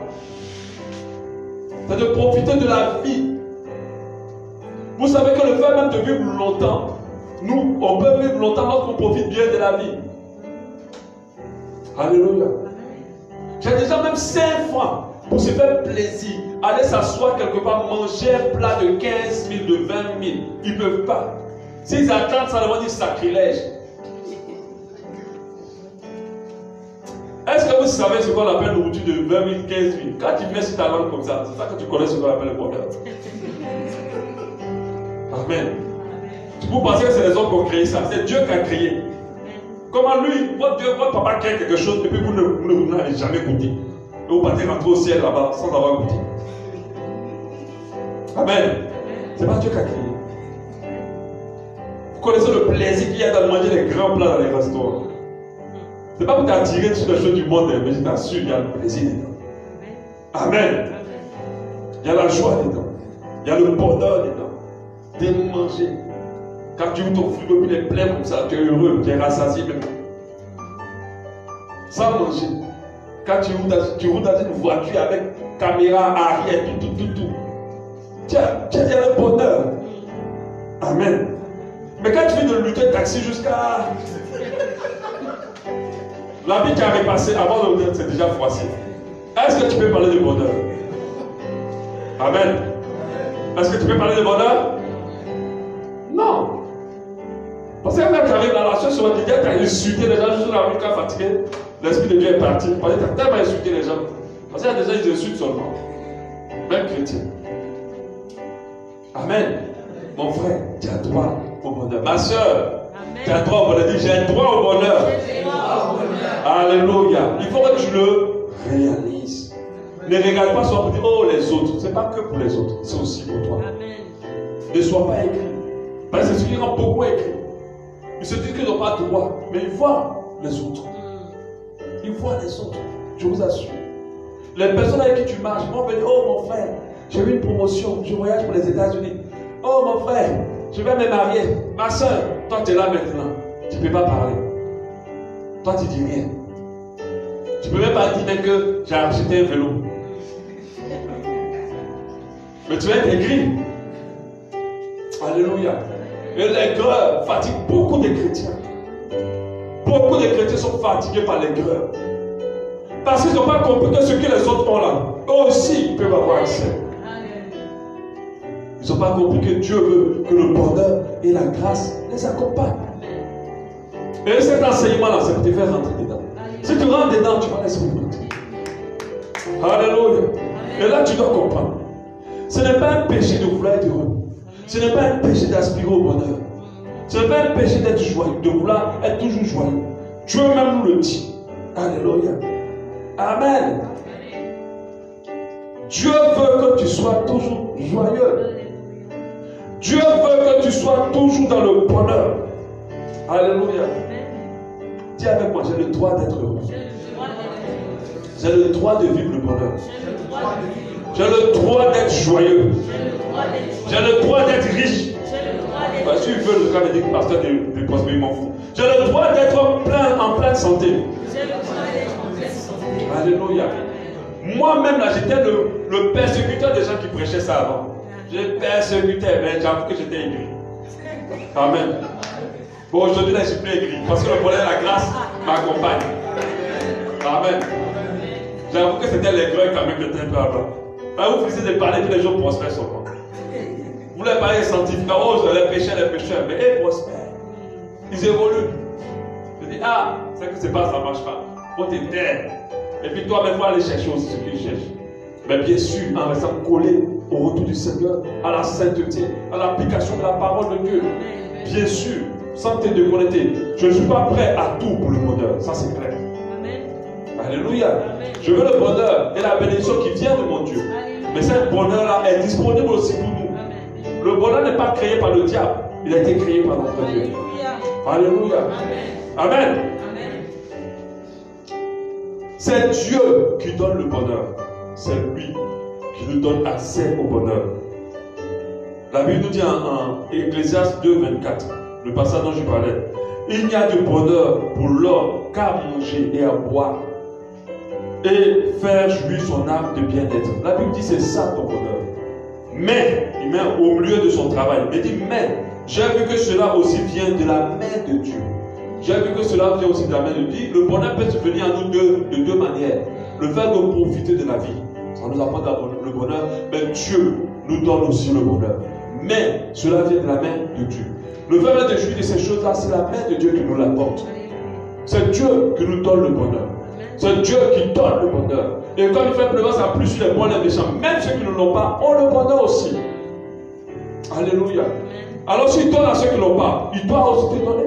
A: C'est de profiter de la vie. Vous savez que le fait même de vivre longtemps, nous, on peut vivre longtemps lorsqu'on profite bien de la vie. Alléluia. J'ai déjà même 5 francs pour se faire plaisir. Aller s'asseoir quelque part, manger un plat de 15 000, de 20 000. Ils ne peuvent pas. S'ils attendent, ça leur dit sacrilège. Est-ce que vous savez ce qu'on appelle nourriture de 20 000, 15 000? Quand tu mets sur ta langue comme ça, c'est ça que tu connais ce qu'on appelle le bonheur. Amen. Vous pensez que c'est les hommes qui ont créé ça? C'est Dieu qui a créé. Comment lui, votre papa crée quelque chose et puis vous ne l'avez jamais goûté. Et vous partez rentrer au ciel là-bas sans avoir goûté. Amen. C'est pas Dieu qui a créé. Vous connaissez le plaisir qu'il y a de manger des grands plats dans les restaurants. C'est pas pour t'attirer sur les choses du monde, mais je t'assure, il y a le plaisir dedans. Amen. Il y a la joie dedans. Il y a le bonheur dedans. De manger. Quand tu ouvres ton frigo, il est plein comme ça, tu es heureux, tu es rassasié même. Sans manger. Quand tu roules dans une voiture avec caméra arrière, tout. Tu as le bonheur. Amen. Mais quand tu viens de lutter taxi jusqu'à... L'habit qui a repassé avant de c'est déjà froissé. Est-ce que tu peux parler de bonheur? Amen. Est-ce que tu peux parler de bonheur? Non. Parce que quand tu arrives dans la chose, tu vas te dire, tu as insulté les gens, juste dans la rue, quand fatigué, l'Esprit de Dieu est parti. Parce que tu as tellement insulté les gens. Parce qu'il y a des gens, ils insultent seulement. Même chrétien. Amen. Mon frère, tu as droit au bonheur. Ma soeur, tu as droit au bonheur. Dis, j'ai droit au bonheur. Alléluia. Il faut que tu le réalises. Ne regarde pas seulement pour dire, oh les autres. Ce n'est pas que pour les autres, c'est aussi pour toi. Ne sois pas écrit. Parce que c'est ce qui rend beaucoup écrit. Ils se disent qu'ils n'ont pas droit, mais ils voient les autres. Ils voient les autres. Je vous assure. Les personnes avec qui tu marches vont venir, oh mon frère, j'ai eu une promotion, je voyage pour les États-Unis. Oh mon frère, je vais me marier. Ma soeur, toi tu es là maintenant. Tu ne peux pas parler. Toi tu dis rien. Tu ne peux même pas dire même que j'ai acheté un vélo. Mais tu vas être aigri. Alléluia. Et l'aigreur fatigue beaucoup de chrétiens. Beaucoup de chrétiens sont fatigués par l'aigreur. Parce qu'ils n'ont pas compris que ce que les autres ont là, eux aussi, ils peuvent avoir accès. Ils n'ont pas compris que Dieu veut que le bonheur et la grâce les accompagnent. Et cet enseignement-là, ça peut te faire rentrer dedans. Si tu rentres dedans, tu vas l'expérimenter. Alléluia. Et là, tu dois comprendre. Ce n'est pas un péché de vouloir être heureux. Ce n'est pas un péché d'aspirer au bonheur. Ce n'est pas un péché d'être joyeux, de vouloir être toujours joyeux. Dieu même nous le dit. Alléluia. Amen. Dieu veut que tu sois toujours joyeux. Dieu veut que tu sois toujours dans le bonheur. Alléluia. Dis avec moi, j'ai le droit d'être heureux. J'ai le droit de vivre le bonheur. J'ai le droit d'être joyeux. J'ai le droit d'être riche. Parce que tu veux le cas de dire pasteur de prospérité, il m'en fout. J'ai le droit d'être en pleine santé. Alléluia. Moi-même, là, j'étais le persécuteur des gens qui prêchaient ça avant. Je persécutais, mais j'avoue que j'étais aigri. Amen. Bon, aujourd'hui, là, je suis plus aigri. Parce que le bonheur et la grâce m'accompagnent. Amen. J'avoue que c'était l'aigreur quand même que j'étais un peu avant. Vous finissez de parler que les gens prospèrent sur moi. Vous voulez parler des scientifiques, oh, les pécheurs, mais ils prospèrent. Ils évoluent. Je dis, ah, c'est que c'est pas, ça marche pas. Faut te taire. Et puis toi-même, il faut aller chercher aussi ce qu'ils cherchent. Mais bien sûr, en restant collé au retour du Seigneur, à la sainteté, à l'application de la parole de Dieu. Bien sûr, sans te déconnecter. Je ne suis pas prêt à tout pour le bonheur. Ça, c'est clair. Alléluia. Je veux le bonheur et la bénédiction qui vient de mon Dieu. Mais ce bonheur-là est disponible aussi pour nous. Le bonheur n'est pas créé par le diable. Il a été créé par notre Dieu. Alléluia. Amen. C'est Dieu qui donne le bonheur. C'est lui qui nous donne accès au bonheur. La Bible nous dit en Ecclésiaste 2, 24, le passage dont je parlais, il n'y a de bonheur pour l'homme qu'à manger et à boire et faire jouir son âme de bien-être. La Bible dit c'est ça ton bonheur. Mais, il met au milieu de son travail, il dit mais, j'ai vu que cela aussi vient de la main de Dieu. J'ai vu que cela vient aussi de la main de Dieu. Le bonheur peut se venir à nous de deux manières. Le fait de profiter de la vie, ça nous apporte le bonheur, mais Dieu nous donne aussi le bonheur. Mais cela vient de la main de Dieu. Le fait de jouir de ces choses-là, c'est la main de Dieu qui nous l'apporte. C'est Dieu qui nous donne le bonheur. C'est Dieu qui donne le bonheur. Et quand il fait pleuvoir, ça plus sur les bons et les méchants. Même ceux qui ne l'ont pas ont le bonheur aussi. Alléluia. Alors s'il donne à ceux qui ne l'ont pas, il doit aussi te donner.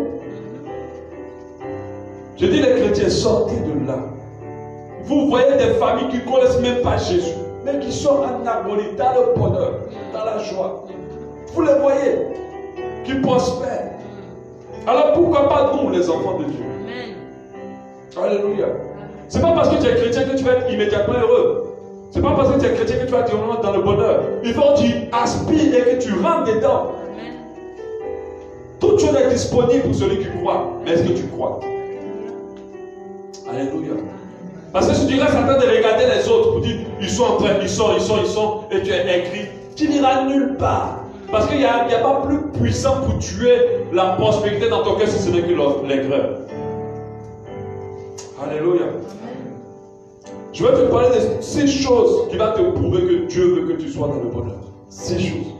A: Je dis les chrétiens, sortez de là. Vous voyez des familles qui ne connaissent même pas Jésus, mais qui sont en harmonie, dans le bonheur, dans la joie. Vous les voyez, qui prospèrent. Alors pourquoi pas nous, les enfants de Dieu? Alléluia. Ce n'est pas parce que tu es chrétien que tu vas être immédiatement heureux. Ce n'est pas parce que tu es chrétien que tu vas être dans le bonheur. Il faut que tu aspires et que tu rentres dedans. Toute chose est disponible pour celui qui croit. Mais est-ce que tu crois? Alléluia. Parce que si tu restes en train de regarder les autres pour dire ils sont en train, ils sont, et tu es écrit, tu n'iras nulle part. Parce qu'il n'y a pas plus puissant pour tuer la prospérité dans ton cœur si ce n'est que l'aigreur. Alléluia. Je vais te parler de 6 choses qui vont te prouver que Dieu veut que tu sois dans le bonheur. 6 choses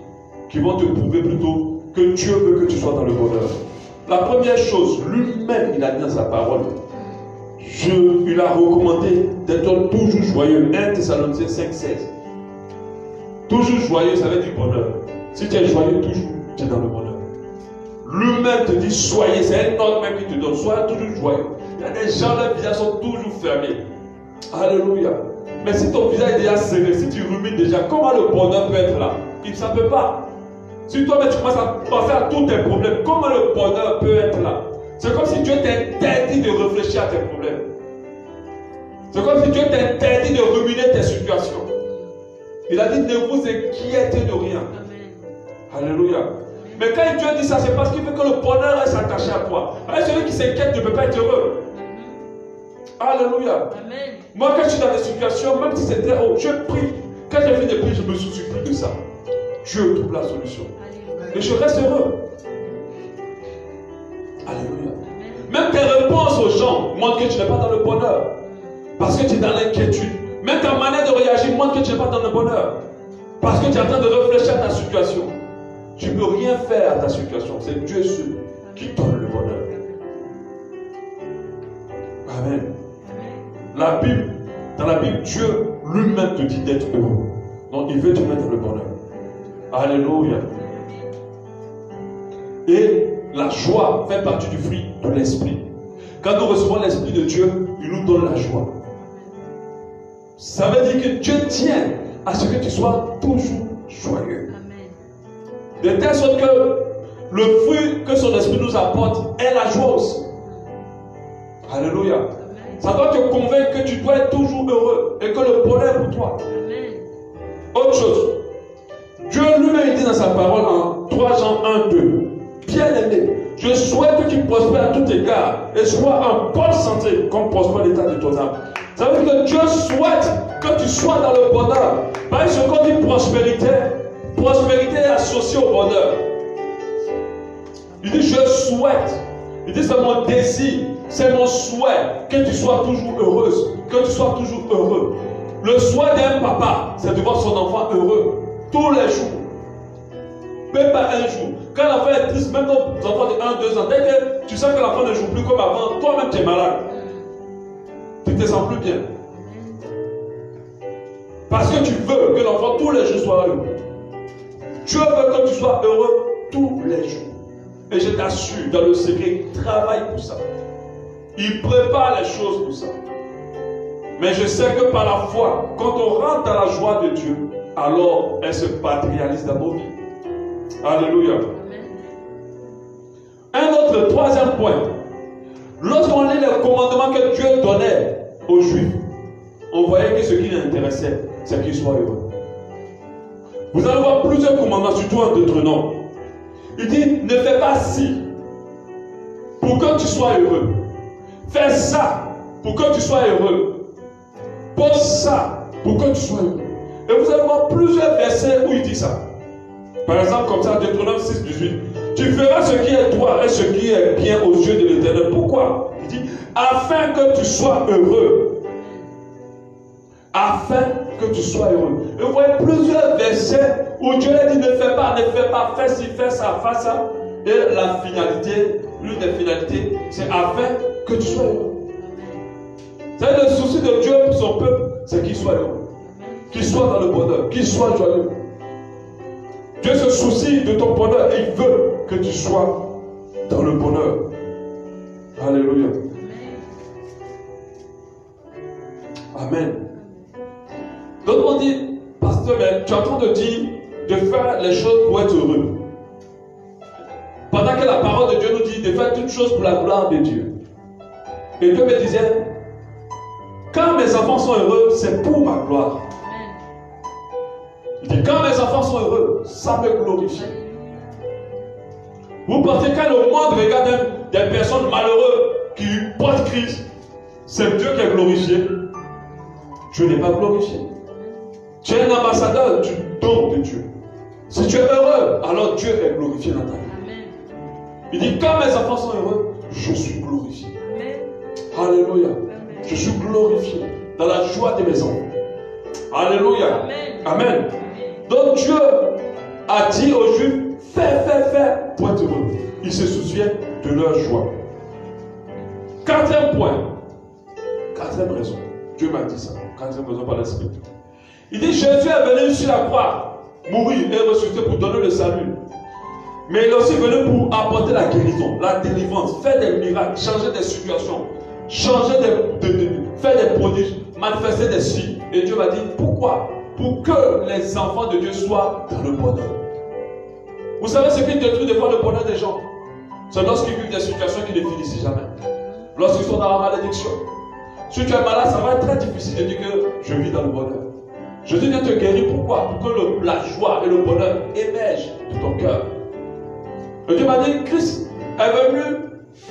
A: qui vont te prouver plutôt que Dieu veut que tu sois dans le bonheur. La première chose, lui-même, il a dit dans sa parole, il a recommandé d'être toujours joyeux. 1 Thessaloniciens 5,16. Toujours joyeux, ça veut dire bonheur. Si tu es joyeux, toujours, tu es dans le bonheur. Lui-même te dit soyez, c'est un ordre même qui te donne, sois toujours joyeux. Il y a des gens, leurs visages sont toujours fermés. Alléluia. Mais si ton visage est déjà serré, si tu rumines déjà, comment le bonheur peut être là? Ça ne peut pas. Si toi-même tu commences à penser à tous tes problèmes, comment le bonheur peut être là? C'est comme si Dieu t'interdit de réfléchir à tes problèmes. C'est comme si Dieu t'interdit de ruminer tes situations. Il a dit ne vous inquiétez de rien. Alléluia. Mais quand Dieu dit ça, c'est parce qu'il veut que le bonheur reste attaché à toi. Alors, celui qui s'inquiète ne peut pas être heureux. Alléluia. Amen. Moi, quand je suis dans des situations, même si c'est très haut, je prie. Quand j'ai fait des prières, je me soucie plus de ça. Dieu trouve la solution. Et je reste heureux. Alléluia. Même tes réponses aux gens montrent que tu n'es pas dans le bonheur. Parce que tu es dans l'inquiétude. Même ta manière de réagir montre que tu n'es pas dans le bonheur. Parce que tu es en train de réfléchir à ta situation. Tu ne peux rien faire à ta situation. C'est Dieu seul qui donne le bonheur. Amen. Dans la Bible, Dieu lui-même te dit d'être heureux. Donc il veut te mettre dans le bonheur. Alléluia. Et la joie fait partie du fruit de l'esprit. Quand nous recevons l'esprit de Dieu, il nous donne la joie. Ça veut dire que Dieu tient à ce que tu sois toujours joyeux. De telle sorte que le fruit que son esprit nous apporte est la joie aussi. Alléluia. Ça doit te convaincre que tu dois être toujours heureux et que le bonheur est pour toi. Autre chose. Dieu lui-même dit dans sa parole en 3 Jean 1:2. Bien-aimé, je souhaite que tu prospères à tout égard et sois en bonne santé comme prospère l'état de ton âme. Ça veut dire que Dieu souhaite que tu sois dans le bonheur. Par ce qu'on dit prospérité, prospérité est associée au bonheur. Il dit je souhaite. Il dit c'est mon désir, c'est mon souhait que tu sois toujours heureuse, que tu sois toujours heureux. Le souhait d'un papa, c'est de voir son enfant heureux tous les jours. Même pas un jour. Quand l'enfant est triste, même ton enfant de 1-2 ans, dès que tu sens que l'enfant ne joue plus comme avant, toi-même tu es malade. Tu ne te sens plus bien. Parce que tu veux que l'enfant tous les jours soit heureux. Dieu veut que tu sois heureux tous les jours. Et je t'assure, dans le secret, il travaille pour ça. Il prépare les choses pour ça. Mais je sais que par la foi, quand on rentre dans la joie de Dieu, alors elle se matérialise dans nos vies. Alléluia. Un autre, troisième point. Lorsqu'on lit les commandements que Dieu donnait aux Juifs, on voyait que ce qui les intéressait, c'est qu'ils soient heureux. Vous allez voir plusieurs commandements, surtout en Deutéronome. Il dit, ne fais pas ci pour que tu sois heureux. Fais ça pour que tu sois heureux. Pose ça pour que tu sois heureux. Et vous allez voir plusieurs versets où il dit ça. Par exemple, comme ça, Deutéronome 6:18. Tu feras ce qui est droit et ce qui est bien aux yeux de l'Éternel. Pourquoi? Il dit, afin que tu sois heureux. Afin que tu sois heureux. Et vous voyez plusieurs versets où Dieu a dit, ne fais pas, fais ci, fais ça, fais ça. Et la finalité, l'une des finalités, c'est afin que tu sois heureux. C'est le souci de Dieu pour son peuple, c'est qu'il soit heureux. Qu'il soit dans le bonheur, qu'il soit joyeux. Dieu se soucie de ton bonheur et il veut que tu sois dans le bonheur. Alléluia. Amen. Donc on dit, pasteur, mais tu es en train de dire de faire les choses pour être heureux. Pendant que la parole de Dieu nous dit de faire toutes choses pour la gloire de Dieu. Et Dieu me disait, quand mes enfants sont heureux, c'est pour ma gloire. Il dit, quand mes enfants sont heureux, ça me glorifie. Vous pensez quand le monde regarde des personnes malheureuses qui portent Christ, c'est Dieu qui est glorifié. Dieu n'est pas glorifié. Tu es un ambassadeur du don de Dieu. Si tu es heureux, alors Dieu est glorifié dans ta vie. Il dit, quand mes enfants sont heureux, je suis glorifié. Alléluia. Je suis glorifié dans la joie de mes enfants. Alléluia.
B: Amen.
A: Amen. Donc Dieu a dit aux Juifs, fais pour être heureux. Il se souvient de leur joie. Quatrième point. Quatrième raison. Dieu m'a dit ça. Quatrième raison par l'Esprit. Il dit, Jésus est venu sur la croix, mourir et ressusciter pour donner le salut. Mais il est aussi venu pour apporter la guérison, la délivrance, faire des miracles, changer des situations, faire des prodiges, manifester des signes. Et Dieu m'a dit, pourquoi? Pour que les enfants de Dieu soient dans le bonheur. Vous savez ce qui détruit des fois le bonheur des gens? C'est lorsqu'ils vivent des situations qui ne finissent jamais. Lorsqu'ils sont dans la malédiction. Si tu es malade, ça va être très difficile de dire que je vis dans le bonheur. Jésus vient te guérir, pourquoi? Pour que la joie et le bonheur émergent de ton cœur. Et Dieu m'a dit, Christ est venu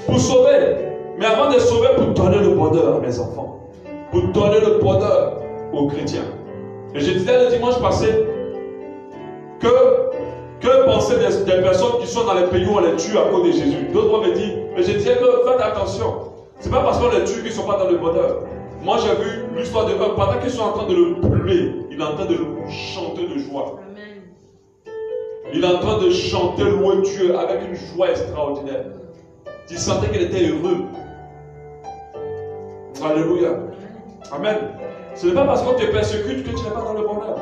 A: pour sauver. Mais avant de sauver, pour donner le bonheur à mes enfants. Pour donner le bonheur aux chrétiens. Et je disais le dimanche passé que penser des personnes qui sont dans les pays où on les tue à cause de Jésus. D'autres me disent, mais je disais que faites attention. Ce n'est pas parce qu'on les tue qu'ils ne sont pas dans le bonheur. Moi j'ai vu l'histoire de eux, pendant qu'ils sont en train de le brûler, il est en train de le chanter de joie. Amen. Il est en train de chanter louer Dieu avec une joie extraordinaire. Il sentait qu'il était heureux. Alléluia. Amen. Ce n'est pas parce qu'on te persécute que tu n'es pas dans le bonheur.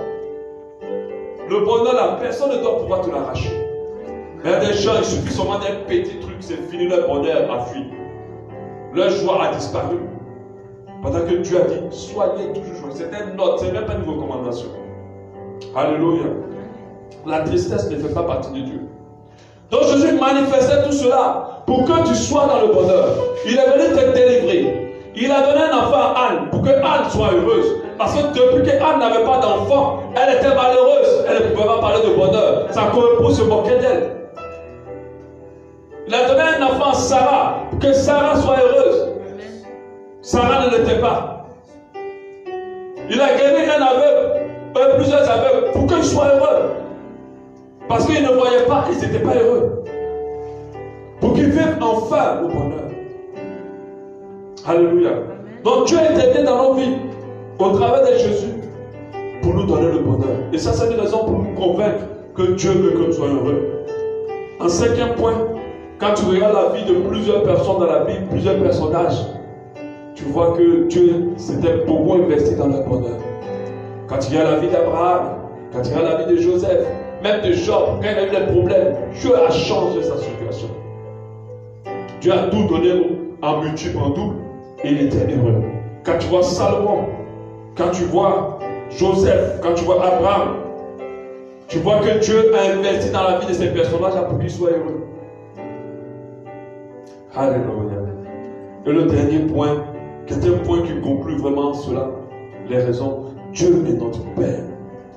A: Le bonheur, la personne ne doit pouvoir te l'arracher. Mais il y a des gens, il suffit seulement d'un petit truc, c'est fini, leur bonheur a fui. Leur joie a disparu. Pendant que Dieu a dit, soyez toujours joyeux. C'est une note, ce n'est même pas une recommandation. Alléluia. La tristesse ne fait pas partie de Dieu. Donc Jésus manifestait tout cela pour que tu sois dans le bonheur. Il est venu te délivrer. Il a donné un enfant à Anne pour que Anne soit heureuse. Parce que depuis qu'Anne n'avait pas d'enfant, elle était malheureuse. Elle ne pouvait pas parler de bonheur. Sa co-épouse se moquait d'elle. Il a donné un enfant à Sarah pour que Sarah soit heureuse. Sarah ne l'était pas. Il a guéri un aveugle, plusieurs aveugles, pour qu'ils soient heureux. Parce qu'ils ne voyaient pas, ils n'étaient pas heureux. Pour qu'ils vivent enfin au bonheur. Alléluia. Donc Dieu est aidé dans nos vies, au travers de Jésus, pour nous donner le bonheur. Et ça, c'est une raison pour nous convaincre que Dieu veut que nous soyons heureux. En cinquième point, quand tu regardes la vie de plusieurs personnes dans la Bible, plusieurs personnages, tu vois que Dieu s'était beaucoup investi dans le bonheur. Quand tu regardes la vie d'Abraham, quand tu regardes la vie de Joseph, même de Job, quand il a eu des problèmes, Dieu a changé sa situation. Dieu a tout donné en multiple, en double, et il était heureux. Quand tu vois Salomon, quand tu vois Joseph, quand tu vois Abraham, tu vois que Dieu a investi dans la vie de ces personnages pour qu'ils soient heureux. Alléluia. Et le dernier point, qui est un point qui conclut vraiment cela, les raisons. Dieu est notre Père.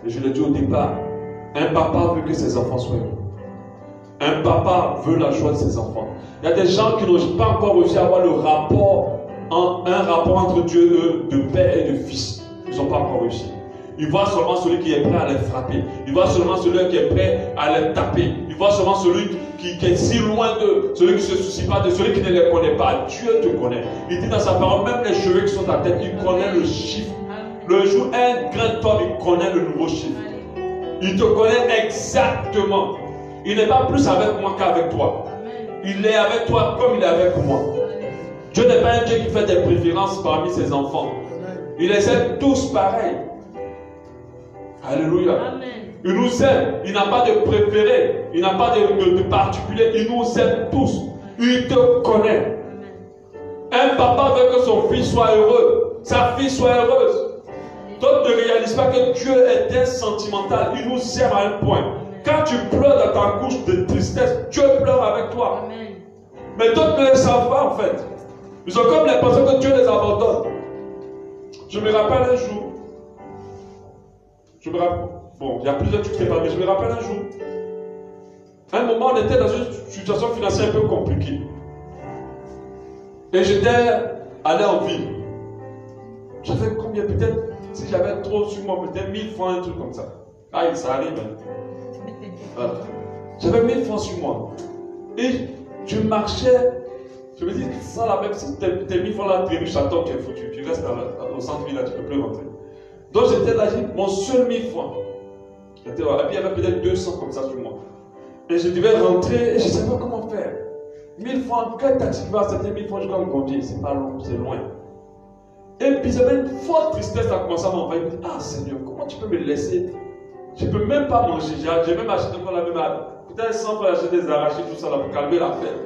A: Et je l'ai dit au départ, un papa veut que ses enfants soient heureux. Un papa veut la joie de ses enfants. Il y a des gens qui n'ont pas encore réussi à avoir un rapport entre Dieu de père et de fils. Ils n'ont pas encore réussi. Ils voient seulement celui qui est prêt à les frapper. Ils voient seulement celui qui est prêt à les taper. Ils voient seulement celui qui est si loin d'eux. Celui qui ne se soucie pas de celui qui ne les connaît pas. Dieu te connaît. Il dit dans sa parole, même les cheveux qui sont à tête, il connaît le chiffre. Le jour, un grand homme, il connaît le nouveau chiffre. Il te connaît exactement. Il n'est pas plus avec moi qu'avec toi. Il est avec toi comme il est avec moi. Dieu n'est pas un Dieu qui fait des préférences parmi ses enfants. Il les aime tous pareils. Alléluia. Il nous aime. Il n'a pas de préféré. Il n'a pas de particulier. Il nous aime tous. Il te connaît. Un papa veut que son fils soit heureux. Sa fille soit heureuse. D'autres ne réalisent pas que Dieu est insentimental. Il nous aime à un point. Quand tu pleures dans ta couche de tristesse, Dieu pleure avec toi. Amen. Mais d'autres ne le savent pas en fait. Ils ont comme l'impression que Dieu les abandonne. Je me rappelle un jour. Bon, il y a plusieurs trucs qui se passent, mais je me rappelle un jour. À un moment, on était dans une situation financière un peu compliquée. Et j'étais allé en ville. J'avais combien, peut-être, si j'avais trop sur moi, peut-être 1000 francs, un truc comme ça. Ah, ça arrive. Voilà. J'avais 1000 francs sur moi. Et je marchais Je me dis, ça là, même si tes 1000 francs là trébuchent à toi, tu es foutu. Tu restes au centre-ville là, tu ne peux plus rentrer. Donc j'étais là, j'ai dit, mon seul 1000 francs. Et puis il y avait peut-être 200 comme ça sur moi. Et je devais rentrer et je ne savais pas comment faire. 1000 francs, quel taxi va accepter 1000 francs jusqu'à Gondier? C'est pas long, c'est loin. Et puis j'avais une forte tristesse à commencer à m'envahir. Je me dis, ah Seigneur, comment tu peux me laisser? Je ne peux même pas manger. J'ai même acheté quoi la même peut-être 100 pour acheter des arachides, tout ça là, pour calmer la fête.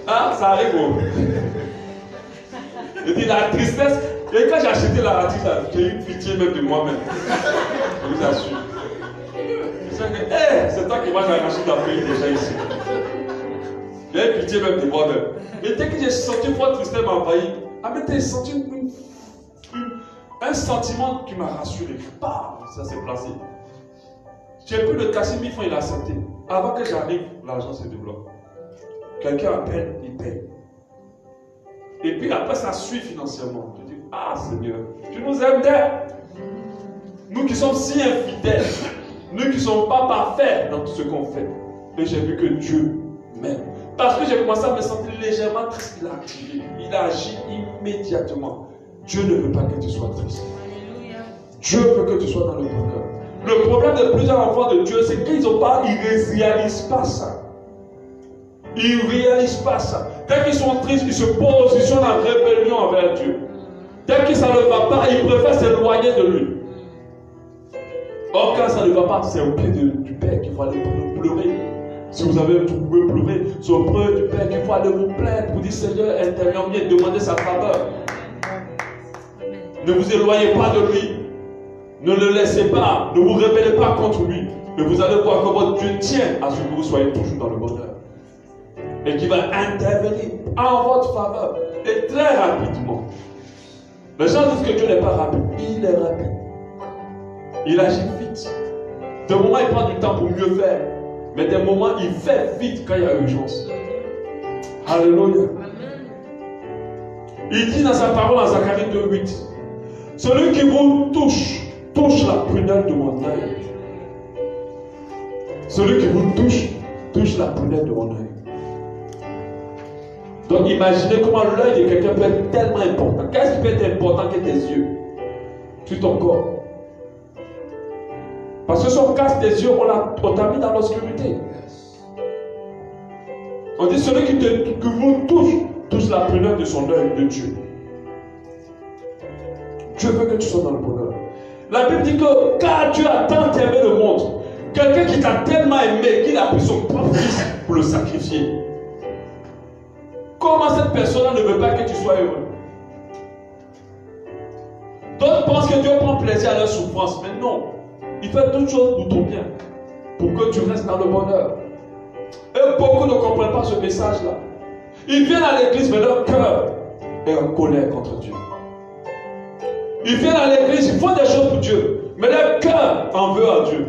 A: Ah, ça arrive au. Je dis la tristesse. Et quand j'ai acheté l'arachide, j'ai eu pitié même de moi-même. Je vous assure. Je sais que, hey, c'est toi qui mange l'arachide dans le pays déjà ici. J'ai eu pitié même de moi-même. Mais dès que j'ai senti une forte tristesse m'envahir, j'ai senti un sentiment qui m'a rassuré. Bam, ça s'est placé. J'ai pu le casser 1000 francs, il a accepté. Avant que j'arrive, l'argent se débloque. Quelqu'un appelle, il paye. Et puis après, ça suit financièrement. Je dis, ah Seigneur, tu nous aimes bien. Nous qui sommes si infidèles, nous qui ne sommes pas parfaits dans tout ce qu'on fait. Et j'ai vu que Dieu m'aime. Parce que j'ai commencé à me sentir légèrement triste, il a activé. Il a agi immédiatement. Dieu ne veut pas que tu sois triste. Dieu veut que tu sois dans le bonheur. Le problème de plusieurs enfants de Dieu, c'est qu'ils ne réalisent pas ça. Ils ne réalisent pas ça. Dès qu'ils sont tristes, ils se positionnent en rébellion envers Dieu. Dès que ça ne va pas, ils préfèrent s'éloigner de lui. Or, quand ça ne va pas, c'est au pied du Père qu'il faut aller pleurer. Si vous avez tout, vous pouvez pleurer. C'est auprès du Père qu'il faut aller vous plaindre pour dire Seigneur, intervenez, demandez sa faveur. Ne vous éloignez pas de lui. Ne le laissez pas. Ne vous rebellez pas contre lui. Et vous allez voir que votre Dieu tient à ce que vous soyez toujours dans le bonheur. Et qui va intervenir en votre faveur. Et très rapidement. Les gens disent que Dieu n'est pas rapide. Il est rapide. Il agit vite. Des moments, il prend du temps pour mieux faire. Mais des moments, il fait vite quand il y a urgence. Alléluia. Il dit dans sa parole en Zacharie 2:8, celui qui vous touche la prunelle de mon œil. Celui qui vous touche la prunelle de mon œil. Donc imaginez comment l'œil de quelqu'un peut être tellement important. Qu'est-ce qui peut être important que tes yeux? Tout ton corps. Parce que si on casse tes yeux, on t'a mis dans l'obscurité. On dit celui qui vous touche la prunelle de son œil, de Dieu. Dieu veut que tu sois dans le bonheur. La Bible dit que car Dieu a tant aimé le monde, quelqu'un qui t'a tellement aimé qu'il a pris son propre fils pour le sacrifier. Comment cette personne ne veut pas que tu sois heureux? D'autres pensent que Dieu prend plaisir à leur souffrance, mais non. Il fait toutes choses pour ton bien, pour que tu restes dans le bonheur. Et beaucoup ne comprennent pas ce message-là. Ils viennent à l'église, mais leur cœur est en colère contre Dieu. Ils viennent à l'église, ils font des choses pour Dieu, mais leur cœur en veut à Dieu.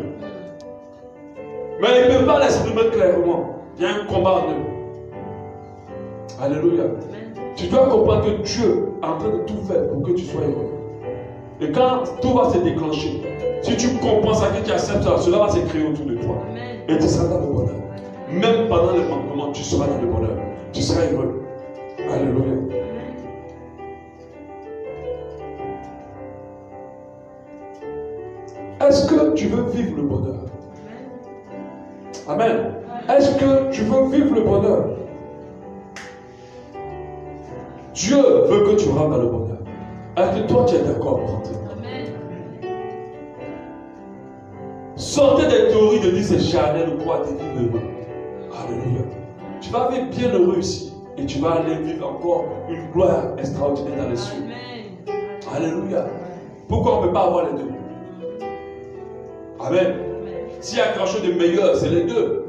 A: Mais ils ne peuvent pas l'exprimer clairement. Il y a un combat en eux. Alléluia. Tu dois comprendre que Dieu est en train de tout faire pour que tu sois heureux. Et quand tout va se déclencher, si tu comprends ça, que tu acceptes ça, cela va se créer autour de toi. Et tu seras dans le bonheur. Même pendant les manquements, tu seras dans le bonheur. Tu seras heureux. Alléluia. Est-ce que tu veux vivre le bonheur? Amen. Est-ce que tu veux vivre le bonheur? Dieu veut que tu rentres dans le bonheur. Est-ce que toi tu es d'accord pour rentrer? Sortez des théories de dire c'est charnel ou quoi, t'es heureux. Alléluia. Tu vas vivre bien heureux ici. Et tu vas aller vivre encore une gloire extraordinaire dans les cieux. Alléluia. Pourquoi on ne peut pas avoir les deux? Amen. S'il y a quelque chose de meilleur, c'est les deux.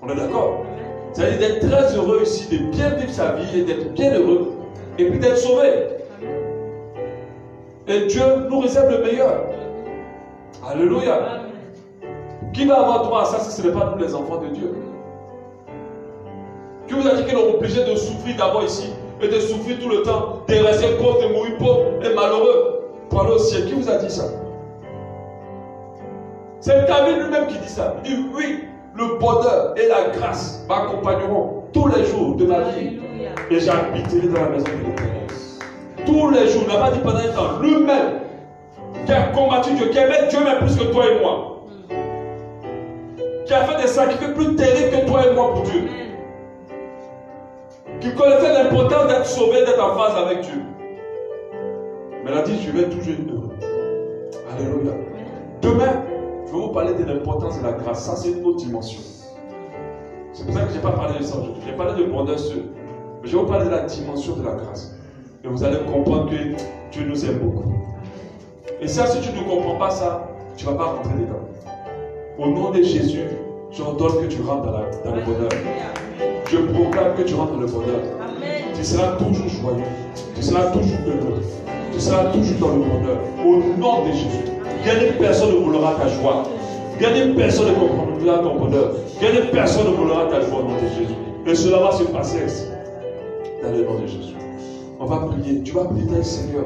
A: On est d'accord? C'est-à-dire d'être très heureux ici, de bien vivre sa vie et d'être bien heureux. Et puis d'être sauvé. Et Dieu nous réserve le meilleur. Alléluia. Qui va avoir droit à ça si ce n'est pas nous les enfants de Dieu? Qui vous a dit qu'ils sont obligés de souffrir d'abord ici et de souffrir tout le temps, de rester pauvre, de mourir pauvre et malheureux pour aller au ciel? Qui vous a dit ça? C'est David lui-même qui dit ça. Il dit oui, le bonheur et la grâce m'accompagneront tous les jours de ma vie. Et j'habiterai dans la maison de l'Éternel. Tous les jours, il n'a pas dit pendant un temps, lui-même, qui a combattu Dieu, qui aimait Dieu même plus que toi et moi, qui a fait des sacrifices plus terribles que toi et moi pour Dieu, qui connaissait l'importance d'être sauvé, d'être en phase avec Dieu. Mais il a dit, je vais toujours être heureux. Alléluia. Demain, je vais vous parler de l'importance de la grâce. Ça, c'est une autre dimension. C'est pour ça que je n'ai pas parlé de ça aujourd'hui. J'ai parlé de bonheur seul. Mais je vais vous parler de la dimension de la grâce. Et vous allez comprendre que Dieu nous aime beaucoup. Et ça, si tu ne comprends pas ça, tu ne vas pas rentrer dedans. Au nom de Jésus, j'ordonne que tu rentres dans le bonheur. Je proclame que tu rentres dans le bonheur. Tu seras toujours joyeux. Tu seras toujours heureux. Tu seras toujours dans le bonheur. Au nom de Jésus. Rien de personne ne volera ta joie. Rien de personne ne comprendra ton bonheur. Rien de personne ne volera ta joie au nom de Jésus. Et cela va se passer ainsi. Dans le nom de Jésus. On va prier. Tu vas prier, Seigneur.